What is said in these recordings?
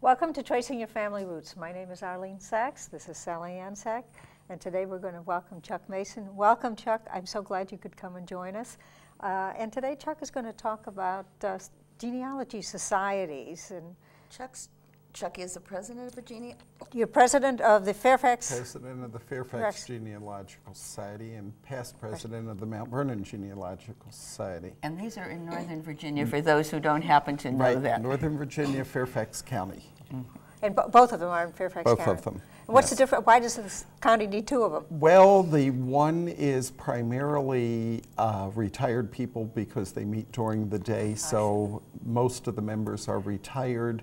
Welcome to Tracing Your Family Roots. My name is Arlene Sachs. This is Sally Ann Sachs. And today we're going to welcome Chuck Mason. Welcome, Chuck. I'm so glad you could come and join us. And today Chuck is going to talk about genealogy societies. And Chuck is the president of a genealogy? You're president of the Fairfax... President of the Fairfax Genealogical Society and past president of the Mount Vernon Genealogical Society. And these are in Northern Virginia, for those who don't happen to know that. Northern Virginia, Fairfax County. Mm-hmm. And both of them are in Fairfax County? Both of them. And what's the difference? Why does this county need two of them? Well, the one is primarily retired people because they meet during the day, so most of the members are retired.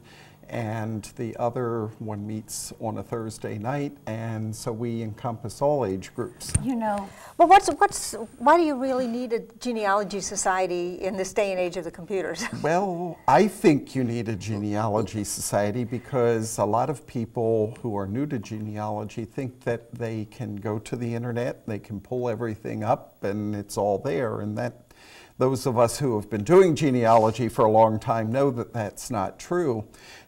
And the other one meets on a Thursday night, and so we encompass all age groups. You know. Well, why do you really need a genealogy society in this day and age of the computers? Well, I think you need a genealogy society because a lot of people who are new to genealogy think that they can go to the internet, they can pull everything up, and it's all there, and that those of us who have been doing genealogy for a long time know that that's not true.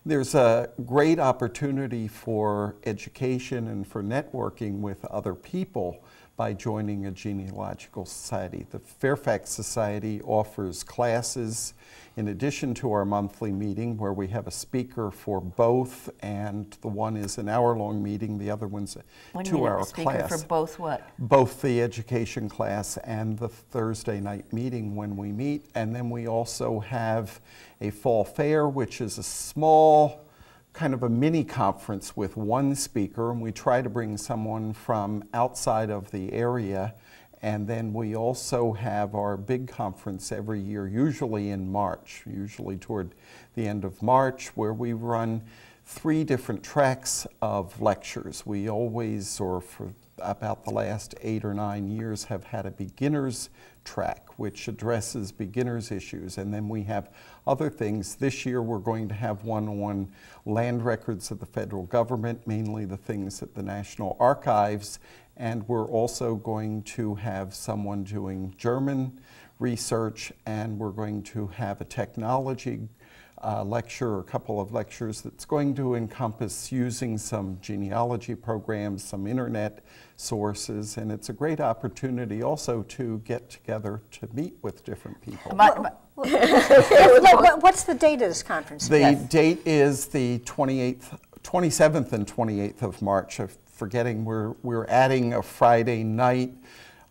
There's a great opportunity for education and for networking with other people by joining a genealogical society. The Fairfax Society offers classes in addition to our monthly meeting where we have a speaker for both, and the one is an hour-long meeting, the other one's a 2-hour class. For both what? Both the education class and the Thursday night meeting when we meet, and then we also have a fall fair, which is a small kind of a mini conference with one speaker, and we try to bring someone from outside of the area. And then we also have our big conference every year, usually in March, usually toward the end of March, where we run 3 different tracks of lectures. We always, or for about the last 8 or 9 years, have had a beginners track, which addresses beginners issues. And then we have other things. This year we're going to have one on land records of the federal government, mainly the things at the National Archives. And we're also going to have someone doing German research, and we're going to have a technology lecture, or a couple of lectures that's going to encompass using some genealogy programs, some internet sources, and it's a great opportunity also to get together to meet with different people. What's the date of this conference? The date is the 27th and 28th of March. I'm forgetting we're adding a Friday night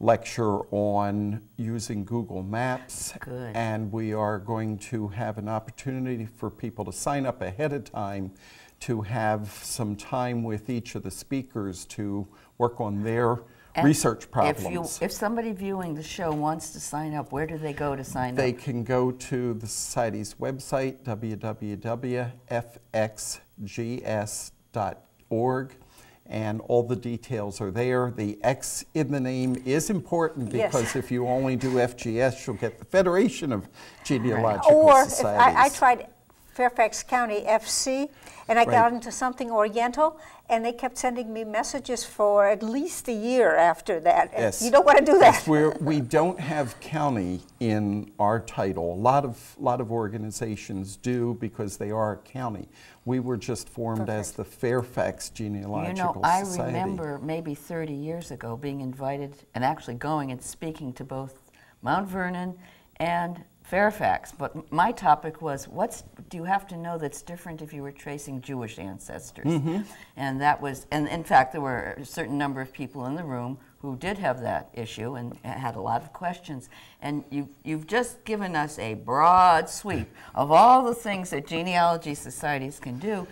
lecture on using Google Maps. Good. And we are going to have an opportunity for people to sign up ahead of time to have some time with each of the speakers to work on their research problems. If somebody viewing the show wants to sign up, where do they go to sign up? They can go to the Society's website, www.fxgs.org. And all the details are there. The X in the name is important because if you only do FGS, you'll get the Federation of Genealogical Societies. Or I tried Fairfax County FC, and I got into something Oriental, and they kept sending me messages for at least a year after that. Yes. You don't want to do that. Yes, we don't have county in our title. A lot of organizations do because they are a county. We were just formed as the Fairfax Genealogical Society. I remember maybe 30 years ago being invited and actually going and speaking to both Mount Vernon and Fairfax, but my topic was, what do you have to know that's different if you were tracing Jewish ancestors? Mm-hmm. And that was, and in fact, there were a certain number of people in the room who did have that issue and had a lot of questions. And you've just given us a broad sweep of all the things that genealogy societies can do.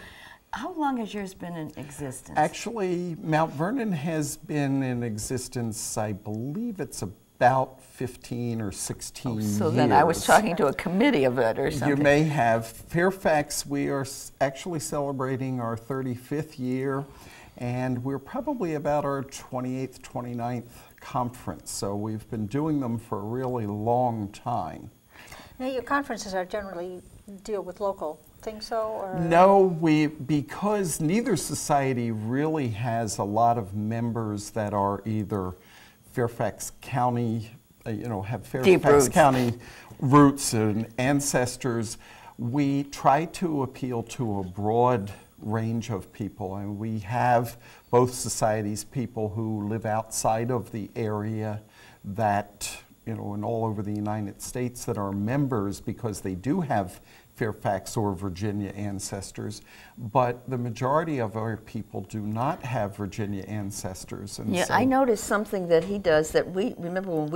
How long has yours been in existence? Actually, Mount Vernon has been in existence, I believe it's about 15 or 16 years. So then I was talking to a committee of it or something. You may have. Fairfax, we are actually celebrating our 35th year, and we're probably about our 28th, 29th conference. So we've been doing them for a really long time. Now, your conferences are generally deal with local things, so? Or? No, because neither society really has a lot of members that are either Fairfax County, have Fairfax County roots and ancestors. We try to appeal to a broad range of people, and we have both societies, people who live outside of the area that, you know, and all over the United States that are members because they do have Fairfax or Virginia ancestors, but the majority of our people do not have Virginia ancestors. And yeah, so I noticed something that he does that we remember when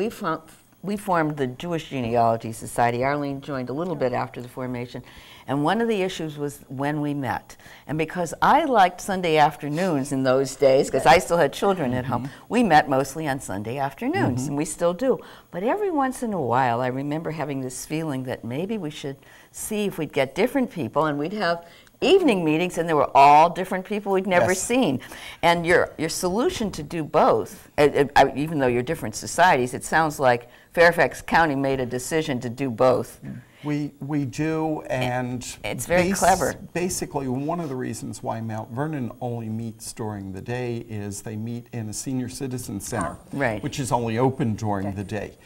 we formed the Jewish Genealogy Society. Arlene joined a little bit after the formation, and one of the issues was when we met. And because I liked Sunday afternoons in those days, because I still had children at home, we met mostly on Sunday afternoons, and we still do. But every once in a while, I remember having this feeling that maybe we should see if we'd get different people, and we'd have evening meetings, and they were all different people we'd never seen. And your solution to do both, even though you're different societies, it sounds like Fairfax County made a decision to do both. We do, and it's very clever. Basically, one of the reasons why Mount Vernon only meets during the day is they meet in a senior citizen center, which is only open during the day.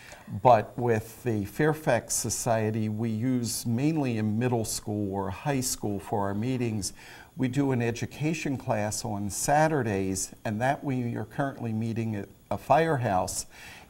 But with the Fairfax Society, we use mainly a middle school or high school for our meetings. We do an education class on Saturdays, and that we are currently meeting at a firehouse.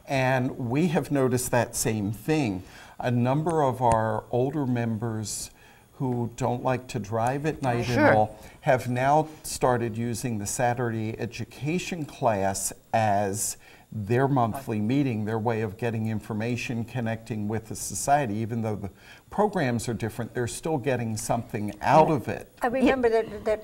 And we have noticed that same thing. A number of our older members who don't like to drive at night and all have now started using the Saturday education class as their monthly meeting, their way of getting information, connecting with the society. Even though the programs are different, they're still getting something out of it. I remember that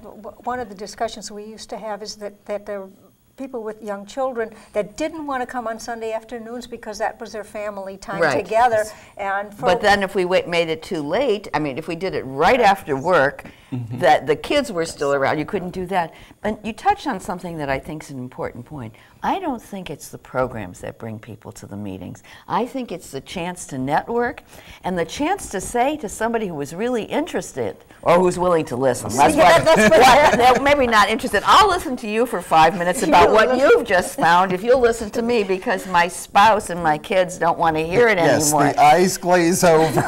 one of the discussions we used to have is that there were people with young children that didn't want to come on Sunday afternoons because that was their family time together. And but then if we made it too late, I mean, if we did it right after work, that the kids were still around, you couldn't do that. But you touched on something that I think is an important point. I don't think it's the programs that bring people to the meetings. I think it's the chance to network and the chance to say to somebody who was really interested or who's willing to listen. That's maybe not interested. I'll listen to you for 5 minutes about what you've just found if you'll listen to me, because my spouse and my kids don't want to hear it anymore. Yes, the eyes glaze over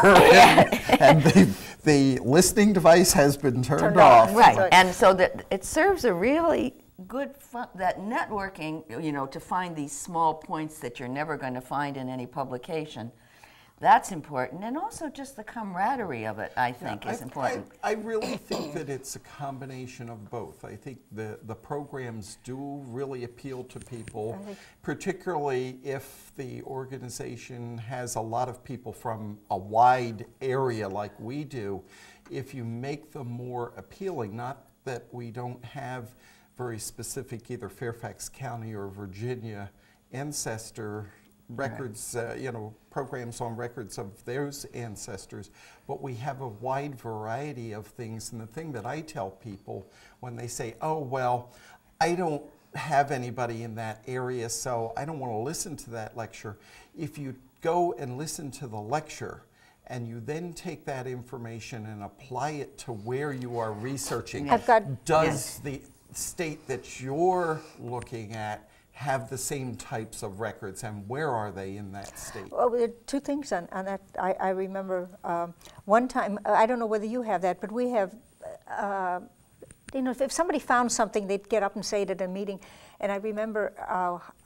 and the listening device has been turned off. Right, and so that it serves a really good that networking, you know, to find these small points that you're never going to find in any publication. That's important, and also just the camaraderie of it, I think, is important. I really think that it's a combination of both. I think the programs do really appeal to people, particularly if the organization has a lot of people from a wide area like we do. If you make them more appealing, not that we don't have very specific either Fairfax County or Virginia ancestor records, you know, programs on records of those ancestors, but we have a wide variety of things. And the thing that I tell people when they say, oh, well, I don't have anybody in that area, so I don't want to listen to that lecture. If you go and listen to the lecture, and you then take that information and apply it to where you are researching, does the state that you're looking at have the same types of records, and where are they in that state? Well, there are two things on that. I remember one time, I don't know whether you have that, but we have, you know, if somebody found something, they'd get up and say it at a meeting. And I remember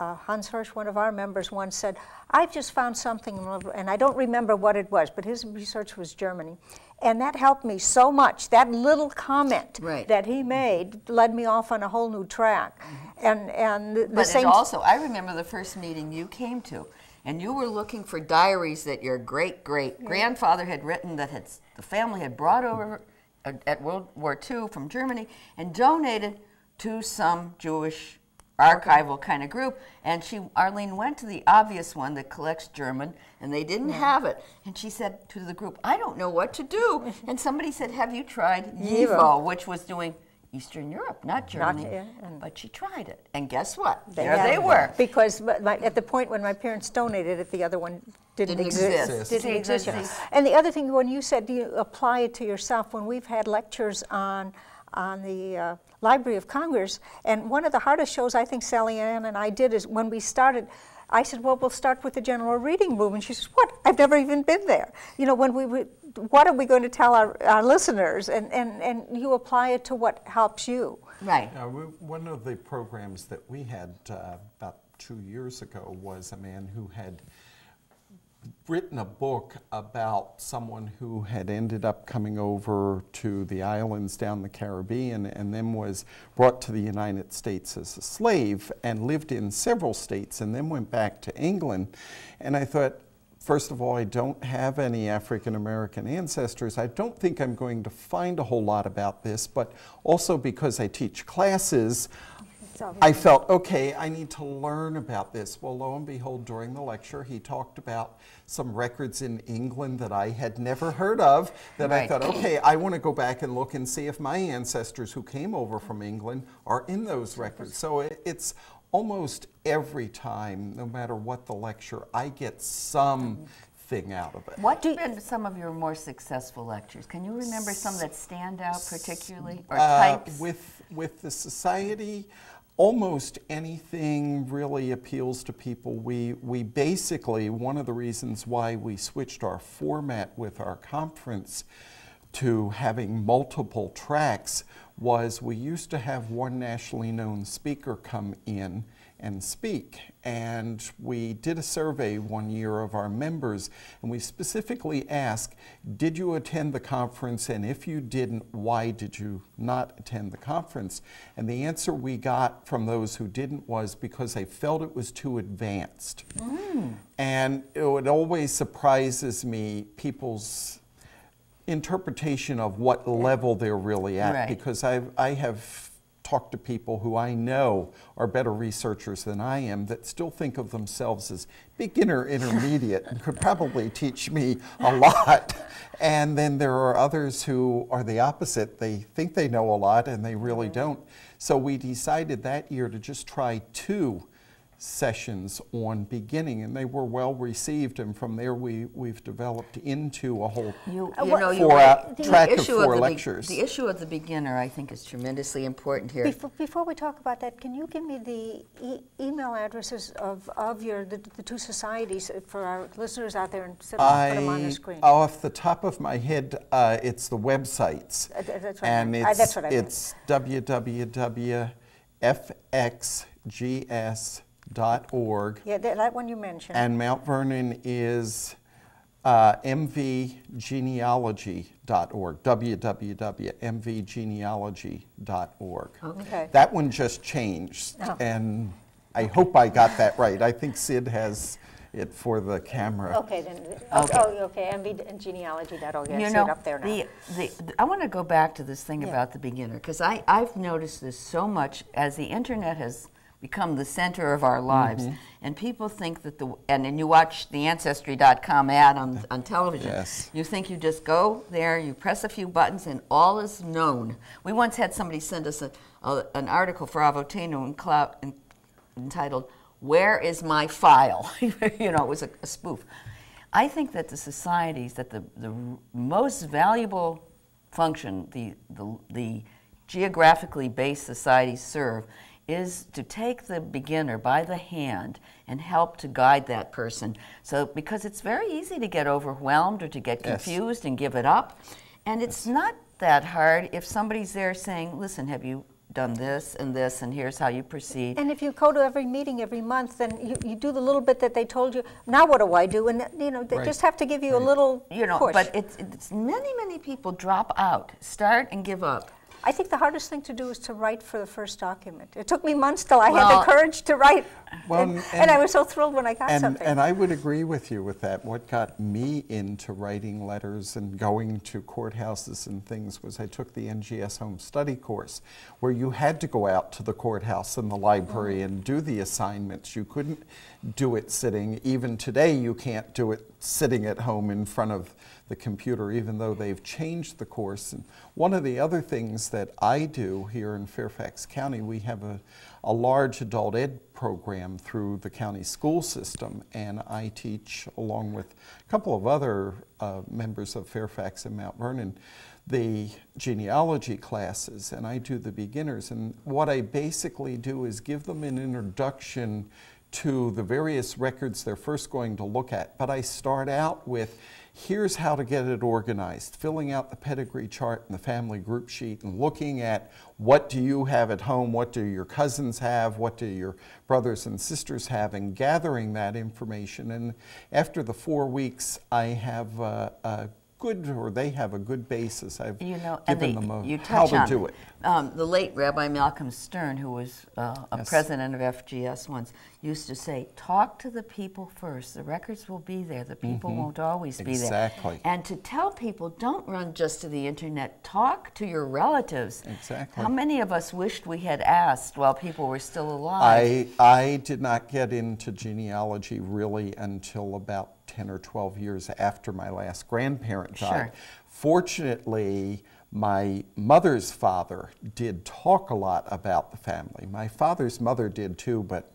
Hans Hirsch, one of our members, once said, I've just found something, and I don't remember what it was, but his research was Germany. And that helped me so much. That little comment that he made led me off on a whole new track. And the same. But also, I remember the first meeting you came to, and you were looking for diaries that your great-great-grandfather had written that the family had brought over at World War II from Germany and donated to some Jewish archival kind of group. And Arlene went to the obvious one that collects German, and they didn't have it. And she said to the group, I don't know what to do. And somebody said, have you tried YIVO, which was doing Eastern Europe, not Germany. But she tried it. And guess what? There they were. Because at the point when my parents donated it, the other one didn't exist. Didn't exist. And the other thing, when you said you apply it to yourself, when we've had lectures on the Library of Congress, and one of the hardest shows I think Sally Ann and I did is when we started, I said, well, we'll start with the general reading room. And she says, what? I've never even been there. You know, when we what are we going to tell our listeners? And you apply it to what helps you. Right. One of the programs that we had about 2 years ago was a man who had written a book about someone who had ended up coming over to the islands down the Caribbean and then was brought to the United States as a slave and lived in several states and then went back to England. And I thought, first of all, I don't have any African American ancestors. I don't think I'm going to find a whole lot about this, but also because I teach classes, I felt, okay, I need to learn about this. Well, lo and behold, during the lecture, he talked about some records in England that I had never heard of, that I thought, okay, I want to go back and look and see if my ancestors who came over from England are in those records. So it's almost every time, no matter what the lecture, I get some thing out of it. What have been some of your more successful lectures? Can you remember some that stand out particularly, or types? With the society, almost anything really appeals to people. We basically, one of the reasons why we switched our format with our conference to having multiple tracks was we used to have one nationally known speaker come in and speak. And we did a survey one year of our members, and we specifically asked, did you attend the conference? And if you didn't, why did you not attend the conference? And the answer we got from those who didn't was because they felt it was too advanced. And it always surprises me, people's interpretation of what level they're really at, because I have talked to people who I know are better researchers than I am that still think of themselves as beginner intermediate and could probably teach me a lot. And then there are others who are the opposite. They think they know a lot and they really don't. So we decided that year to just try 2 sessions on beginning, and they were well received, and from there we've developed into a whole track of 4 lectures. The issue of the beginner, I think, is tremendously important here. Before we talk about that, can you give me the email addresses of the 2 societies for our listeners out there, and put them on the screen? Off the top of my head, it's the websites. That's what and that's what I meant. It's www.fxgs.org. Yeah, that one you mentioned. And Mount Vernon is mvgenealogy.org, www.mvgenealogy.org. Okay. That one just changed, and I hope I got that right. I think Sid has it for the camera. Okay, then. Okay, mvgenealogy.org. Yeah, see it up there now. I want to go back to this thing about the beginner, because I've noticed this so much as the internet has become the center of our lives, and people think that and you watch the Ancestry.com ad on television. Yes. You think you just go there, you press a few buttons, and all is known. We once had somebody send us an article for Avotino entitled, "Where is my file?" You know, it was a spoof. I think that the societies, that the most valuable function the geographically based societies serve is to take the beginner by the hand and help to guide that person. So, because it's very easy to get overwhelmed or to get confused and give it up. And it's not that hard if somebody's there saying, listen, have you done this, and here's how you proceed. And if you go to every meeting every month, then you do the little bit that they told you, now what do I do? And they just have to give you a little push. But it's many people drop out, start and give up. I think the hardest thing to do is to write for the first document. It took me months till I had the courage to write. And I was so thrilled when I got something. And I would agree with you with that. What got me into writing letters and going to courthouses and things was I took the NGS Home Study course, where you had to go out to the courthouse and the library and do the assignments. You couldn't do it sitting. Even today, you can't do it sitting at home in front of the computer, even though they've changed the course. And one of the other things that I do here in Fairfax County, we have a large adult ed program through the county school system, and I teach, along with a couple of other members of Fairfax and Mount Vernon, the genealogy classes, and I do the beginners. And what I basically do is give them an introduction to the various records they're first going to look at. But I start out with, here's how to get it organized, filling out the pedigree chart and the family group sheet and looking at what do you have at home, what do your cousins have, what do your brothers and sisters have, and gathering that information. And after the 4 weeks, I have a good, or they have a good basis. I've given them how to do it. The late Rabbi Malcolm Stern, who was a president of FGS once, used to say, talk to the people first. The records will be there. The people won't always be there. Exactly. And to tell people, don't run just to the internet. Talk to your relatives. Exactly. How many of us wished we had asked while people were still alive? I did not get into genealogy really until about 10 or 12 years after my last grandparent died. Sure. Fortunately, my mother's father did talk a lot about the family. My father's mother did too, but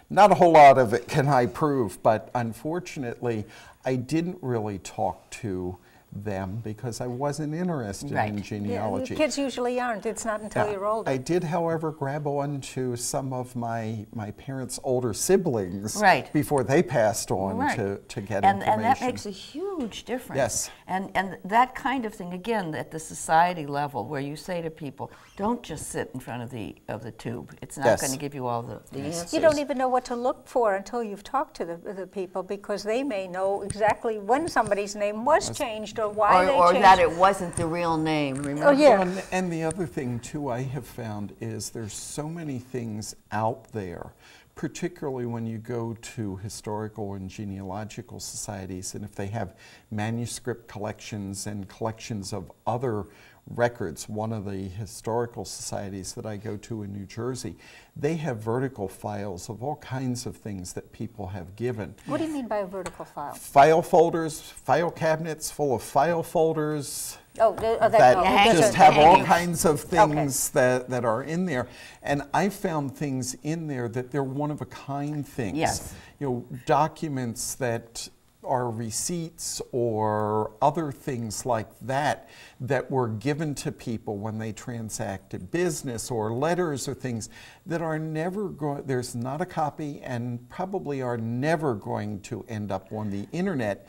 not a whole lot of it can I prove. But unfortunately, I didn't really talk to them because I wasn't interested in genealogy. Yeah, kids usually aren't. It's not until you're older. I did, however, grab on to some of my parents' older siblings before they passed on to get information. And that makes a huge difference. Yes. And that kind of thing, again, at the society level, where you say to people, don't just sit in front of the tube. It's not going to give you all the answers. You don't even know what to look for until you've talked to the people, because they may know exactly when somebody's name was changed or why they changed. Or that it wasn't the real name, remember? Oh, yeah. And the other thing, too, I have found is there's so many things out there, particularly when you go to historical and genealogical societies, and if they have manuscript collections and collections of other records. One of the historical societies that I go to in New Jersey, they have vertical files of all kinds of things that people have given. What do you mean by a vertical file? File folders, file cabinets full of file folders. That just have all kinds of things that are in there. And I found things in there that they're one-of-a-kind things. Yes. You know, documents that are receipts or other things like that that were given to people when they transacted business, or letters or things that are never going, there's not a copy and probably are never going to end up on the internet.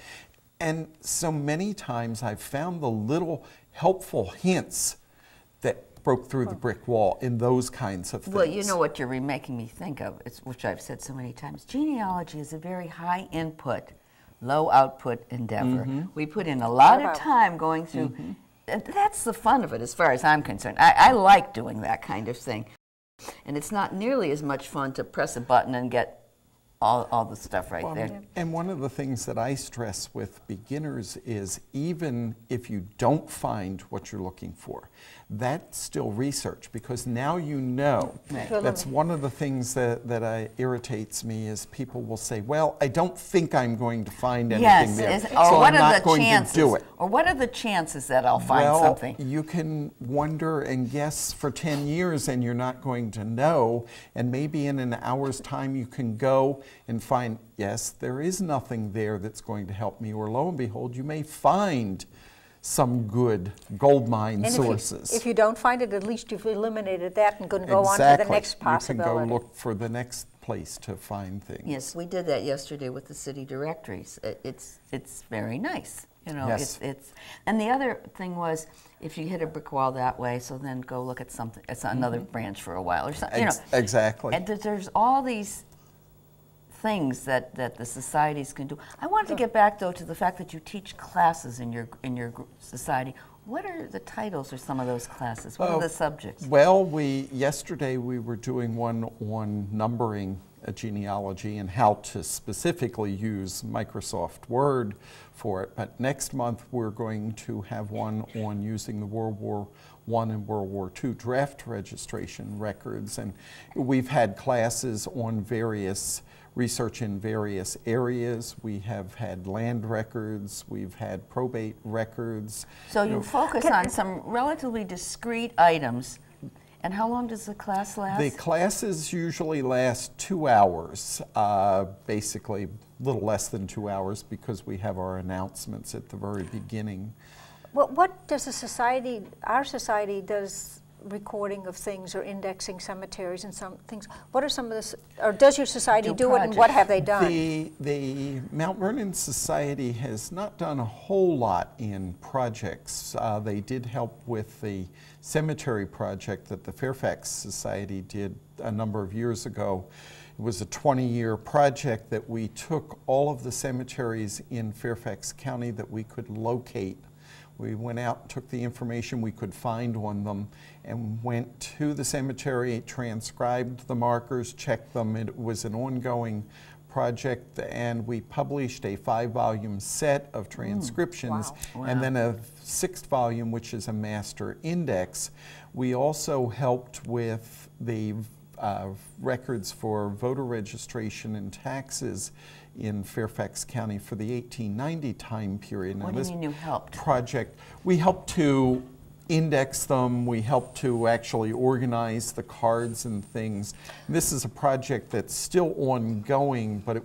And so many times I've found the little helpful hints that broke through the brick wall in those kinds of things. Well, you know what you're making me think of, which I've said so many times. Genealogy is a very high input, low output endeavor. We put in a lot of time going through, and that's the fun of it as far as I'm concerned. I like doing that kind of thing. And it's not nearly as much fun to press a button and get all the stuff there. And one of the things that I stress with beginners is, even if you don't find what you're looking for, that's still research, because now you know. That's one of the things that irritates me, is people will say, well, I don't think I'm going to find anything there, so I'm not going to do it. Or what are the chances that I'll find something? Well, you can wonder and guess for 10 years and you're not going to know, and maybe in an hour's time you can go and find, yes, there is nothing there that's going to help me, or lo and behold, you may find some good gold mine sources. If you don't find it, at least you've eliminated that and going to go on to the next possibility. You can go look for the next place to find things. Yes, we did that yesterday with the city directories. It's very nice. You know, it's and the other thing was, if you hit a brick wall that way, so then go look at something. It's another branch for a while or something. You know, exactly. And there's all these things that the societies can do. I wanted to get back though to the fact that you teach classes in your society. What are the titles of some of those classes? What are the subjects? Well, yesterday we were doing one on numbering a genealogy and how to specifically use Microsoft Word for it. But next month we're going to have one on using the World War I and World War II draft registration records. And we've had classes on research in various areas. We have had land records, we've had probate records. So you focus on some relatively discrete items. And how long does the class last? The classes usually last 2 hours, basically a little less than 2 hours, because we have our announcements at the very beginning. What does our society does recording of things or indexing cemeteries and some things. What are some of this, or does your society do it, and what have they done? The Mount Vernon Society has not done a whole lot in projects. They did help with the cemetery project that the Fairfax Society did a number of years ago. It was a 20-year project that we took all of the cemeteries in Fairfax County that we could locate. We went out, took the information we could find on them, and went to the cemetery, transcribed the markers, checked them. It was an ongoing project, and we published a 5-volume set of transcriptions, Wow. and then a 6th volume, which is a master index. We also helped with the records for voter registration and taxes in Fairfax County for the 1890 time period. What do you mean you helped? Project, we helped to index them, we helped to actually organize the cards and things. This is a project that's still ongoing, but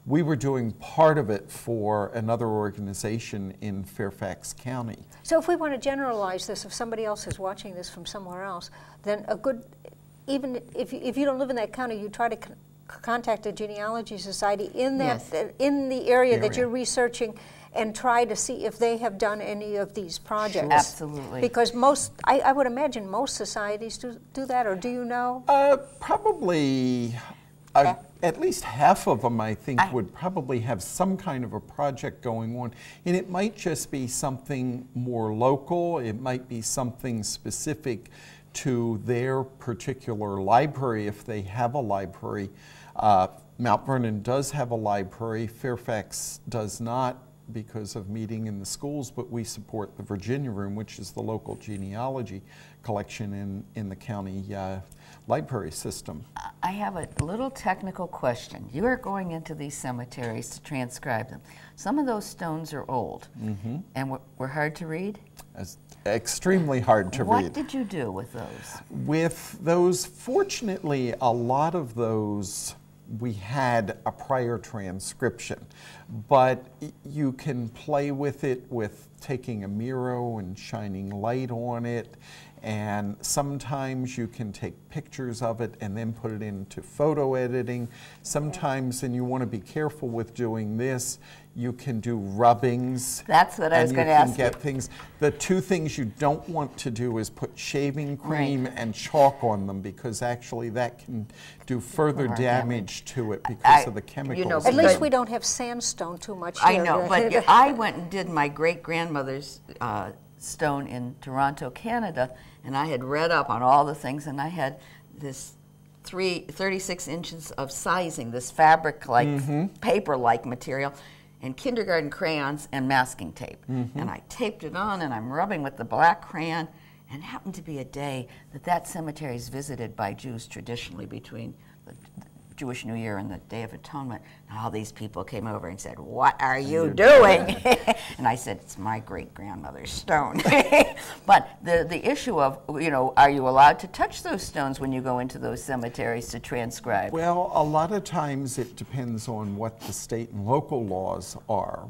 we were doing part of it for another organization in Fairfax County. So if we want to generalize this, if somebody else is watching this from somewhere else, then a good, even if you don't live in that county, you try to contact a genealogy society in that in the area that you're researching, and try to see if they have done any of these projects. Sure. Absolutely. Because I would imagine most societies do that, or do you know? Probably at least half of them, I think, would probably have some kind of a project going on. And it might just be something more local. It might be something specific to their particular library, if they have a library. Mount Vernon does have a library. Fairfax does not, because of meeting in the schools, but we support the Virginia Room, which is the local genealogy collection in the county library system. I have a little technical question. You are going into these cemeteries to transcribe them. Some of those stones are old, and were hard to read? Extremely hard to read. What did you do with those? With those, fortunately, a lot of those we had a prior transcription, but you can play with it with taking a mirror and shining light on it, and sometimes you can take pictures of it and then put it into photo editing. Sometimes, and you want to be careful with doing this, you can do rubbings. That's what I was going to ask you. Get things. The two things you don't want to do is put shaving cream and chalk on them, because actually that can do further damage to it because of the chemicals. You know, At least we don't have sandstone too much here. I know, but I went and did my great-grandmother's stone in Toronto, Canada, and I had read up on all the things, and I had this 36 inches of sizing, this fabric-like, paper-like material, and kindergarten crayons and masking tape. And I taped it on, and I'm rubbing with the black crayon, and it happened to be a day that cemetery is visited by Jews traditionally between the Jewish New Year and the Day of Atonement. And all these people came over and said, "What are you doing?" And I said, "It's my great-grandmother's stone." But the issue of, you know, are you allowed to touch those stones when you go into those cemeteries to transcribe? Well, a lot of times it depends on what the state and local laws are.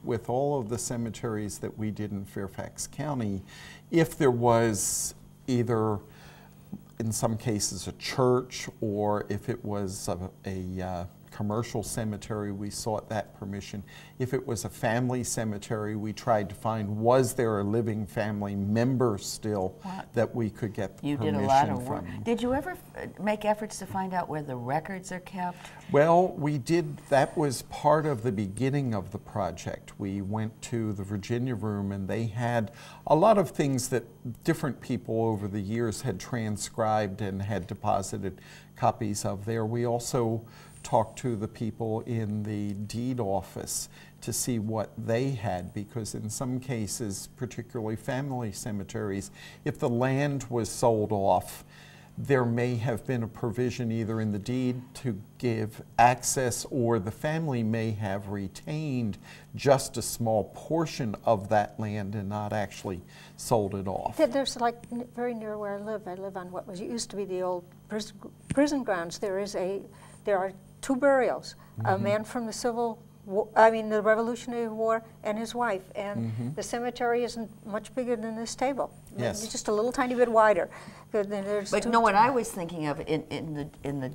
With all of the cemeteries that we did in Fairfax County, if there was either, in some cases, a church, or if it was a commercial cemetery, we sought that permission. If it was a family cemetery, we tried to find, was there a living family member still that we could get the permission from. You did a lot of work. Did you ever make efforts to find out where the records are kept? Well, we did. That was part of the beginning of the project. We went to the Virginia Room, and they had a lot of things that different people over the years had transcribed and had deposited copies of there. We also talked to the people in the deed office to see what they had, because in some cases, particularly family cemeteries, if the land was sold off, there may have been a provision either in the deed to give access, or the family may have retained just a small portion of that land and not actually sold it off. There's, like, very near where I live on what used to be the old prison grounds. There are two burials, a man from the the Revolutionary War, and his wife, and the cemetery isn't much bigger than this table. Yes. just a little tiny bit wider. But you know what I was thinking of in the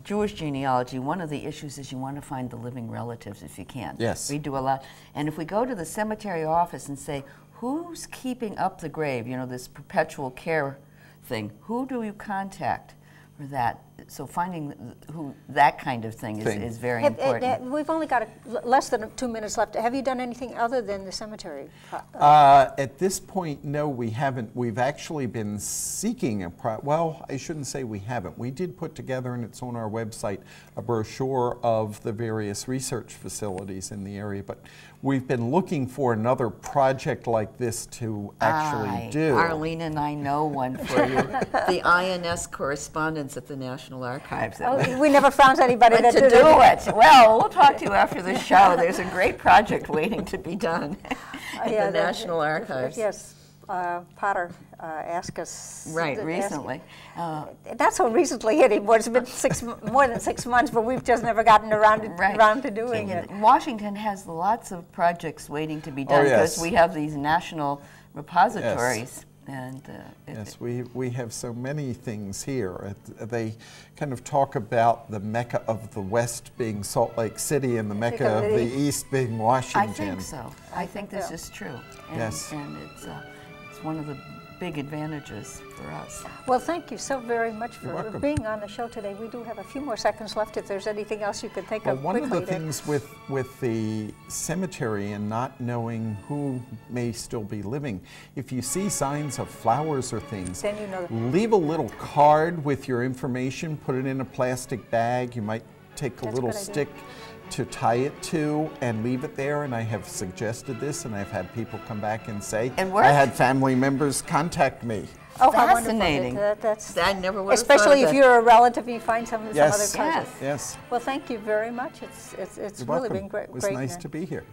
Jewish genealogy, one of the issues is you want to find the living relatives if you can. Yes. We do a lot. And if we go to the cemetery office and say, who's keeping up the grave, you know, this perpetual care thing, who do you contact for that? So finding who that kind of thing is very important. We've only got less than 2 minutes left. Have you done anything other than the cemetery? At this point, no, we haven't. We've actually been seeking well, I shouldn't say we haven't. We did put together, and it's on our website, a brochure of the various research facilities in the area, but we've been looking for another project like this to actually do. Arlene and I know one for you. The INS correspondence at the National Archives. We never found anybody that to do it. Well, we'll talk to you after the show. There's a great project waiting to be done at the National Archives. Yes, Potter asked us. Right, recently. Not so recently anymore. It's been more than 6 months, but we've just never gotten around to doing it. Washington has lots of projects waiting to be done because we have these national repositories. Yes. And yes, we have so many things here. They kind of talk about the Mecca of the West being Salt Lake City and the Mecca of the East being Washington. I think so. I think this is true. And, yes. And it's one of the big advantages for us. Well, thank you so very much for welcome. Being on the show today. We do have a few more seconds left if there's anything else you could think of one quickly. Of the things with the cemetery and not knowing who may still be living, if you see signs of flowers or things, then you know leave a little card with your information, put it in a plastic bag. You might take a little stick to tie it to and leave it there, and I have suggested this, and I've had people come back and say, I had family members contact me. Oh, fascinating. I never would have especially thought if you're a relative and you find some other cousin. Yes. Yes. Well, thank you very much. It's really been great. It was nice to be here.